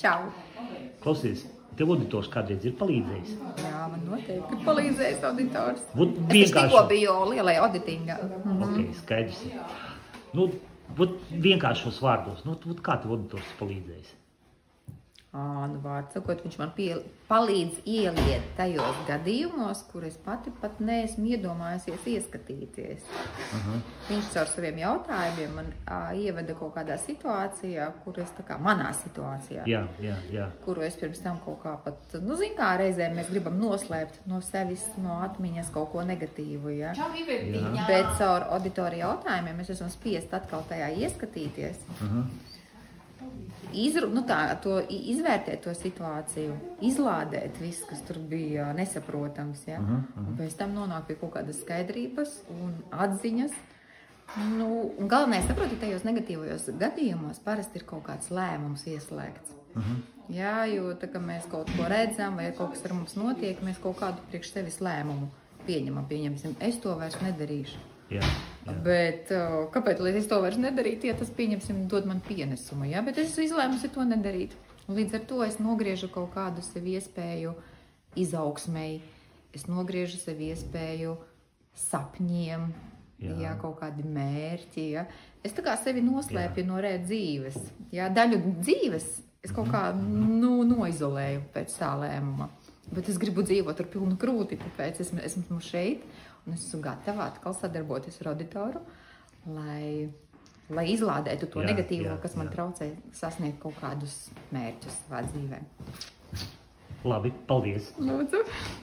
Čau! Klausies, tev auditors kādreiz ir palīdzējis? Jā, man noteikti palīdzējis auditors. Es tikko biju lielai auditingā. Ok, skaidrs. Nu, vienkāršos vārdos, kā tev auditors palīdzējis? Nu, vārds sakot, viņš man palīdz ieliet tajos gadījumos, kur es pati pat neesmu iedomājusies ieskatīties. Viņš caur saviem jautājumiem man ieveda kaut kādā situācijā, kur es tā kā manā situācijā, kuru es pirms tam kaut kā pat, zin kā, reizēm mēs gribam noslēpt no sevis, no atmiņas kaut ko negatīvu, ja? Bet caur auditoru jautājumiem es esmu spiest atkal tajā ieskatīties. Izvērtēt to situāciju, izlādēt visu, kas tur bija nesaprotams, ja? Un pēc tam nonāk pie kaut kādas skaidrības un atziņas. Un galvenais, saproti, tajos negatīvajos gadījumos parasti ir kaut kāds lēmums ieslēgts. Jā, jo tā kā mēs kaut ko redzam vai kaut kas ar mums notiek, mēs kaut kādu priekš sevis lēmumu pieņemsim, es to vairs nedarīšu. Bet kāpēc, lai es to vairs nedarītu, ja tas, pieņemsim, dod man pienesumu, ja? Bet es izlēmusi to nedarīt. Līdz ar to es nogriežu kaut kādu sevi iespēju izaugsmei, es nogriežu sevi iespēju sapņiem, ja? Kaut kādi mērķi, ja? Es tā kā sevi noslēpju no dzīves, ja? Daļu dzīves es kaut kā noizolēju pēc tā lēmuma. Bet es gribu dzīvot ar pilnu krūti, tāpēc esmu šeit. Un es esmu gatava atkal sadarboties ar auditoru, lai izlādētu to negatīvo, kas man traucē sasniegt kaut kādus mērķus savā dzīvē. Labi, paldies! Lūdzu!